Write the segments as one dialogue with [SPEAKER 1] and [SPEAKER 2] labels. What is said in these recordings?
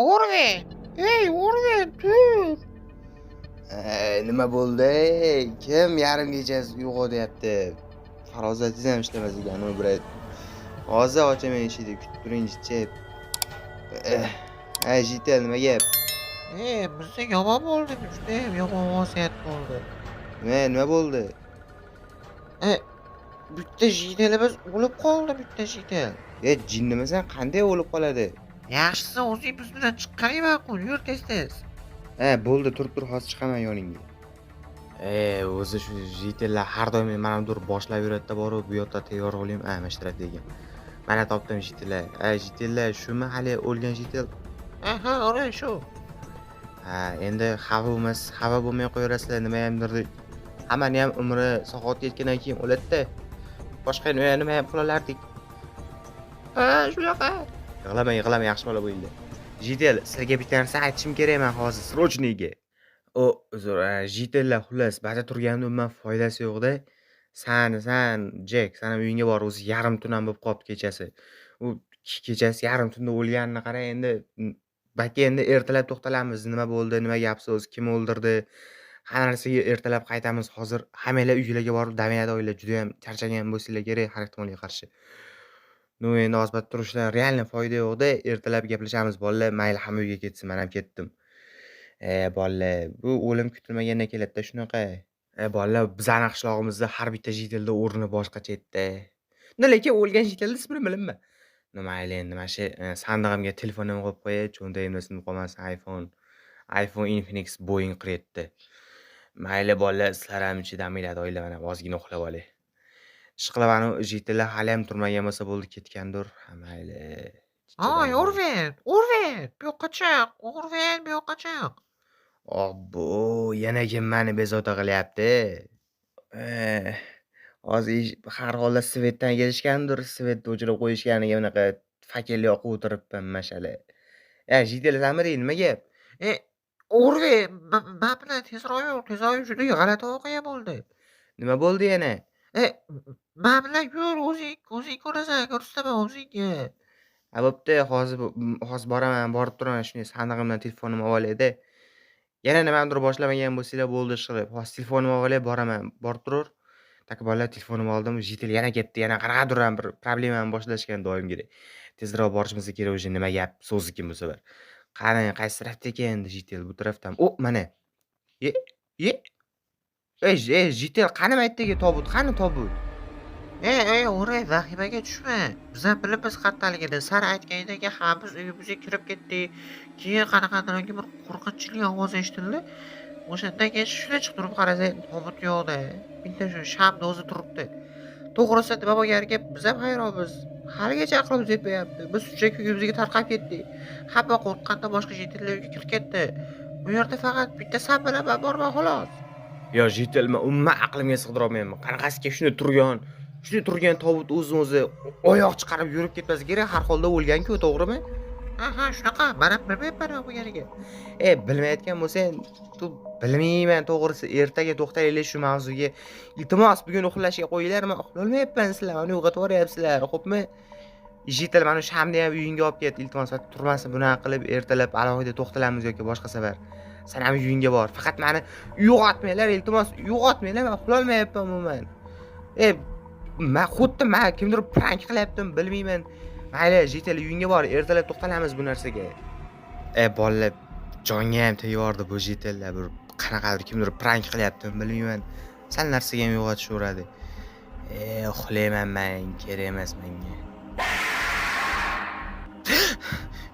[SPEAKER 1] O'rven! Ey, O'rven, tur!
[SPEAKER 2] Nima bo'ldi? Kim yarim kechasi uyg'otyapti? Farozatingiz ham ishlamas ekan, uni bir hozir ochaman eshikni, kutib turing-chi. Jitel, nima gap?
[SPEAKER 1] Bizda yomon bo'ldi, judayam yomon vaziyat bo'ldi.
[SPEAKER 2] Nima bo'ldi?
[SPEAKER 1] Bitta jitelimiz o'lib qoldi, bitta jitel.
[SPEAKER 2] Jinnimisan qanday o'lib qoladi?
[SPEAKER 1] Yaxshisi o'zing biz bilan chiqqaning ma'qul, yur tez.
[SPEAKER 2] Bo'ldi, tur, hozir chiqaman yoningga. O'zi shu jitellar har doim mana dur boshlab yuradida boru bu yoqda tayyor bo'ling, mashtarat degan. Mana topdim jitellar. Jitellar shumi hali o'lgan jitel?
[SPEAKER 1] Aha, ora shu.
[SPEAKER 2] Endi xafa bo'lmay qo'yaverasizlar, nima hamdir. Hammani ham umri soqovga yetgandan keyin o'ladi-da. Boshqa nima ham qila olardik?
[SPEAKER 1] Shunaqa.
[SPEAKER 2] Yig'lama, yaxshi bola bo'linglar. Jitel, sizga bitta narsa aytishim kerak men hozir, srochniga. Uzr, jitellar xullas, ba'da turganimda umuman foydasi yo'q-da. San, Jack, sana uyingga bor, o'zi yarim tun ham bo'lib qolibdi kechasi. U kechasi yarim tunda o'lganini qara, endi balki endi ertalab to'xtalamiz. Nima bo'ldi, nima gap so'z, kim o'ldirdi? Hamma narsaga ertalab qaytamiz. Hozir hammanglar uylarga borib dam olinglar. Juda ham charchagan bo'lsanglar kerak har ehtimolga qarshi. Endi ozbat turishlar realniy foyda yo'q-da. Ertalab gaplashamiz bolalar. Mayli, hamma uyga ketsin, men ham ketdim. Bolalar, bu o'lim kutilmagandan keladi-da shunaqa. Bolalar, bizning qishlog'imizda har bitta jitelda o'rni boshqacha edi-da. Lekin o'lgan jitelni ismini bilaman. Mayli, endi mana shu sandig'imga telefonimni qo'yib qo'yay, cho'ntagimda sinib qolmasin. iPhone Infinix Boeing qiryapti. Mayli bolalar, sizlar ham chidaminglar, oila mana ozgina uxlab olay. Ishqilib anu jitellar hali ham turmagan bo'lsa bo'ldi, ketgandir. Mayli.
[SPEAKER 1] O'rven, bu yoqqa chiq, O'rven, bu yoqqa chiq.
[SPEAKER 2] Obbo, yana kim meni bezovta qilyapti? Hozir har holda svetdan kelishgandir, svetni o'chirib qo'yishganiga bunaqa fakel yoqib o'tiribman mash'ala. Jitelsanmi deydi, nima gap?
[SPEAKER 1] O'rven, men bilan tezroq yur, juda g'alati voqea bo'ldi.
[SPEAKER 2] Nima bo'ldi yana?
[SPEAKER 1] Men bilan yur, o'zing ko'rasan, ko'rsataman o'zingga.
[SPEAKER 2] Bo'pti, hozir boraman, borib turaman, shunday sandig'imdan telefonimni olayda. Yana nimadir boshlamagan bo'lsanglar bo'ldi ishqilib. Hozir telefonimni olay, boraman, borib turur. Taka bolalar, telefonimni oldim, jitel yana ketdi, yana qanaqadir bir problemani boshlashgan doimgidek. Tezroq borishimiz kerak o'sha nima gap, so'zi kim bu safar. Qani, qaysi tarafda ekan jitel? Bu tarafdami? Mana. Jitel, qani maytdagi tobut? Qani tobut?
[SPEAKER 1] O'rven, vahimaga tushma. Biz ham bilamiz qattaligini. San aytganidek biz uyimizga kirib ketdik. Keyin qanaqadir bir qo'rqinchli ovoz eshitildi. O'shandan keyin shunday chiqib turib qarasang, tobut yo'qda. Bitta shu shamni o'zi turibdi. To'g'risi nima bo'lganiga biz ham hayronmiz. Haligacha aqlimiz yetmayapti. Biz shunchaki uyimizga tarqab ketdik. Hamma qo'rqqanda boshqa jitillar uyga kirib ketdi. Bu yerda faqat bitta san bilan men borman xolos.
[SPEAKER 2] Yo, jitel, men umuman aqlimga sig'dira olmayman. Qanaqasiga shunday turgan tobut o'zi oyoq chiqarib yurib ketmasa kerak, har holda o'lgan-ku, to'g'rimi?
[SPEAKER 1] Aha, shunaqa. Men ham bilmayman nima bo'lganiga.
[SPEAKER 2] Bilmayotgan bo'lsang, bilmayman to'g'risi. Ertaga to'xtaylik shu mavzuga. Iltimos, bugun uxlashga qo'yinglar, men uxlolmayapman, sizlar meni uyg'otib yuboryapsizlar, xo'pmi? Jitel, mana shu hamni ham uyingga olib ket, iltimos, turmasa bunaqa qilib ertalab alohida to'xtalamiz yoki boshqa safar. Sen ham uyingga bor. Faqat meni uyg'otmanglar, iltimos, uyg'otmanglar, men uxlolmayapman umuman. Men kimdir prank qilyaptimi, bilmayman. Mayli, jitel, uyingga bor, ertalab to'xtalamiz bu narsaga. Bolalar, jonga ham tegyordi bu jitellar, bir qanaqadir kimdir prank qilyaptimi, bilmayman. Sal narsaga ham uyg'otishaveradi. Uxlayman men, kerak emas menga.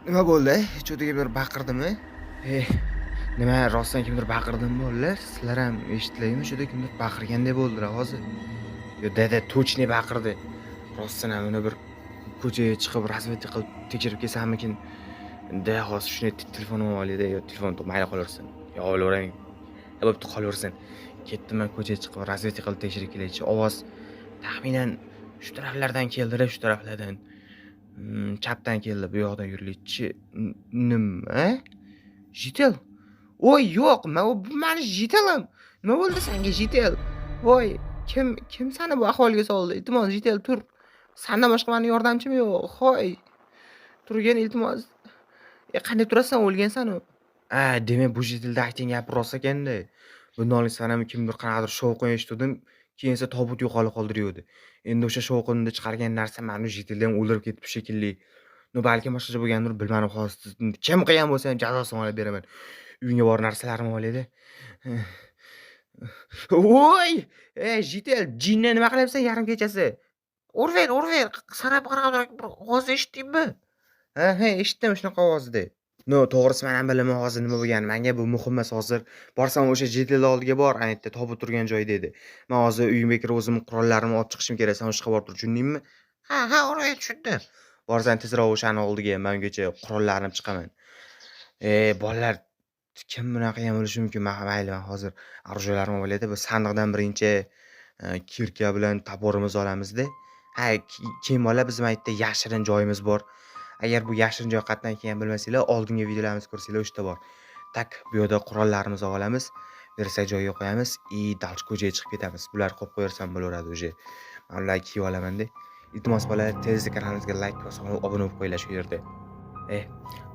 [SPEAKER 2] Nima bo'ldi? Cho'tiga bir baqirdimi? Nima, rostdan kimdir baqirdimi bolalar? Sizlar ham eshitdinglarmi? Cho'da kimdir baqirgandek bo'ldilar hozir. Yo, dada to'chni baqirdi. Rostdan ham uni bir ko'chaga chiqib razvedka qilib tekshirib kelsammikin? Hozir shunday telefonimni olayda, yo telefon mayli qolaversin. Yo, olaverang. Bo'pti, qolaversin. Ketdim men ko'chaga chiqib razvedka qilib tekshirib kelaychi. Ovoz taxminan shu taraflardan keldi-da, shu taraflardan. Chapdan keldi, bu yoqdan yurilikchi. Nima? Jitel? Voy, yo'q, bu meni jitelim. Nima bo'ldi senga, jitel? Voy, kim seni bu ahvolga soldi? Iltimos, jitel, tur. Sendan boshqa meni yordamchim yo'q. Hoy. Turgin, iltimos. Qanday turasan, o'lgansan-u. Demak bu chet elda aytgan gapi rost ekanda. Bundan oldin san ham kimdir qanaqadir shovqin eshituvdim, keyin esa tobut yo'qolib qoldi deyuvdi. Endi o'sha shovqinni chiqargan narsa mani chet elda ham o'ldirib ketibdi shekilli. Balkim boshqacha bo'lgandir, bilmadim hozir. Kim qilgan bo'lsa ham jazosini olib beraman. Uyimga borib narsalarimni olayda. Voy! Jitel, jinni nima qilyapsan yarim kechasi?
[SPEAKER 1] Urver, urver. San ham qanaqadir bir ovoz eshitdingmi?
[SPEAKER 2] Ha, eshitdim shunaqa ovozni. No, to'g'risi men ham bilaman hozir nima bo'lganini. Menga bu muhim emas hozir. Borsam o'sha JTL oldiga bor, aytdi, tobut turgan joy dedi. Men hozir uyimga kirib o'zim qurollarimni olib chiqishim kerak. Sen o'sha yoqqa borib tur, tushundingmi?
[SPEAKER 1] Ha, urver, tushundim.
[SPEAKER 2] Borsam tezroq o'shani oldiga men ungacha qurollarim chiqaman. Bolalar kim bunaqa ham bo'lishi mumkin? Mayli, men hozir orjolarimni olayda, bu sandiqdan birinchi kirka bilan toporimizni olamizda. Keyin bola bizim aytdi yashirin joyimiz bor. Agar bu yashirin joy qatdan ekanini bilmasanglar, oldingi videolarimizni ko'rsanglar o'shda bor. Tak, bu yerda qurollarimizni olamiz, bersak joyiga qo'yamiz, dalch ko'chaga chiqib ketamiz. Bular qo'yib qo'yarsam bo'laveradi o'zi. Men ularni kiyib olaman-da. Iltimos bolalar, tezda kanalimizga like bosib, obuna bo'lib qo'yinglar shu yerda.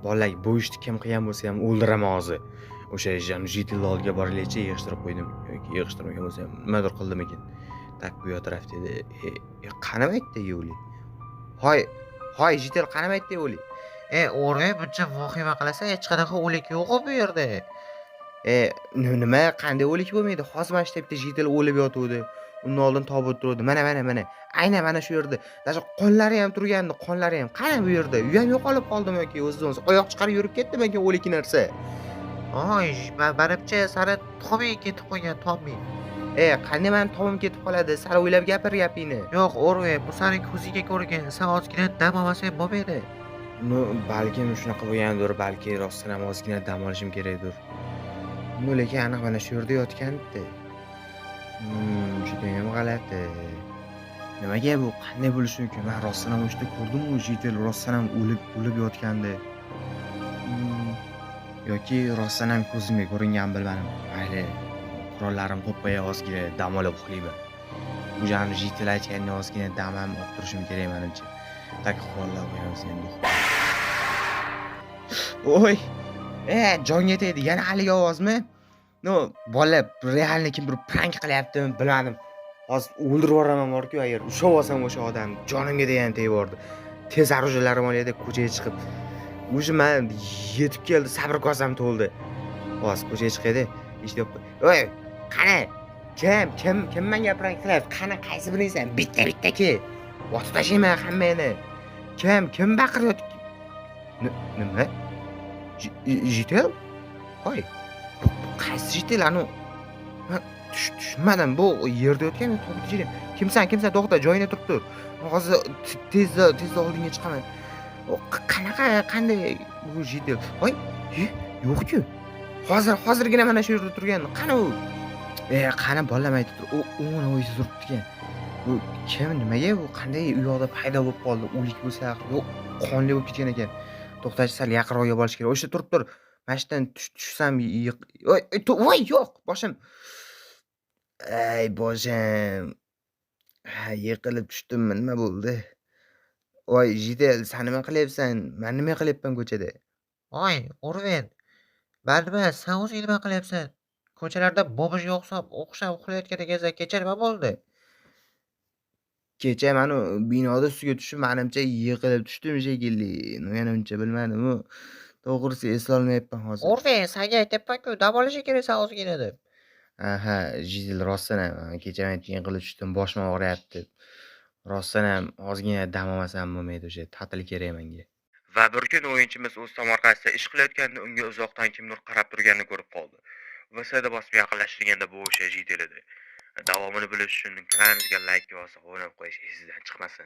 [SPEAKER 2] Bolalar, bu ishni kim qilgan bo'lsa ham o'ldiraman hozir. O'sha JTL oldiga boraylikchi, yig'ishtirib qo'ydim yoki yig'ishtirmagan bo'lsa ham nimadir qildim ekan. Tak, bu taraf dedi. Qanamaydi yo'li. Hoy, JTL qanamaydi yo'li.
[SPEAKER 1] Urver, buncha vahima qilasan, hech qanaqa o'lik yo'q-ku bu yerda.
[SPEAKER 2] Nima qanday o'lik bo'lmaydi? Hozir mana shu yerda JTL o'lib yotuvdi. Undan oldin tobut turdi. Mana. Aynan mana shu yerda. Dasha qonlari ham turgandi, qonlari ham. Qani bu yerda? Uy ham yo'qolib qoldimi yoki o'zidan oyoq chiqarib yurib ketdimi ekan o'lik narsa?
[SPEAKER 1] Manimcha sani Tomi ketib qo'ygan, Tomi.
[SPEAKER 2] Qanday meni tomim ketib qoladi? Sal o'ylab gapir gapingni.
[SPEAKER 1] Yo'q, Urver, bu sani ko'ziga ko'rgan. Sen ozgina dam olmasang bo'lmaydi.
[SPEAKER 2] Balkim shunaqa bo'lgandir, balki rostdan ham ozgina dam olishim kerakdir. Lekin aniq mana shu yerda yotgandi. Juda ham g'alati. Nimaga bu? Qanday bo'lishi mumkin? Men rostdan ham o'shda ko'rdim-ku, JTL rostdan ham o'lib yotgandi. Yoki rostdan ham ko'zimga ko'ringan bilmadim. Mayli, qurollarim qo'yib qo'yay, ozgina dam olib uxlayman. Bu jami JTL aytgandan ozgina dam ham olib turishim kerak menimcha. Tak qurollab qo'yamiz endi. Voy! Jonga tegdi. Yana haligi ovozmi? Bola realni kimdir prank qilyaptimi bilmadim. Hozir o'ldirib yuboraman borku, agar ushlab olsam o'sha odamni, jonimga degan tegib yubordi. Tez orujalarim olayda ko'chaga chiqib. O'zi men yetib keldi, sabr kosam to'ldi. Hozir ko'chaga chiqayda, eshitib qo'y. Qani? Kim menga prank qilyapti? Qani, qaysi biringsan? Bitta ki. Otib tashlayman hammani. Kim baqiryapti? Nima? JTL? Hoy. Qaysi JTL anu? Tushunmadim. Bu yerda yotgan to'g'ri. Kimsan? To'xta, joyingda turib tur. Hozir tezda oldinga chiqaman. Qanday bu JTL? Hoy, yo'q-ku. Hozirgina mana shu yerda turgan. Qani u? Qani bolamaydi tur. U mana o'yda turibdi ekan. Bu kim? Nimaga bu? Qanday u yoqda paydo bo'lib qoldi? O'lik bo'lsa, yo'q, qonli bo'lib ketgan ekan. To'xtash, sal yaqinroqga borish kerak. O'sha turib tur. Mashinadan tushsam voy, yo'q, boshim. Ay, boshim. Yiqilib tushdimmi? Nima bo'ldi? Voy, JTL, sen nima qilyapsan? Men nima qilyapman ko'chada?
[SPEAKER 1] Voy, Urver. Nima, sen o'zing nima qilyapsan? Ko'chalarda bo'g'ish o'xshab uxlayotgan ekansan. Kecha nima bo'ldi?
[SPEAKER 2] Kecha mana binoda ustiga tushib, menimcha yiqilib tushdim shekilli. Menimcha bilmadim-u. To'g'risi eslolmayapman hozir.
[SPEAKER 1] Urver, senga aytyapman-ku, dam olishing kerak sen ozgina deb.
[SPEAKER 2] JTL rostdan ham kecha men yiqilib tushdim, boshim og'riyapti. Rostdan ham ozgina dam olmasam bo'lmaydi, o'sha ta'til kerak menga. Va bir kun o'yinchimiz o'z tomorqasida ish qilayotganda unga uzoqdan kimdir qarab turganini ko'rib qoldi. VSda bosib yaqinlashtirganda bu o'sha JTL edi. Davomini bilish uchun kanalimizga like bosib, obuna bo'lib qo'yish esingizdan chiqmasin.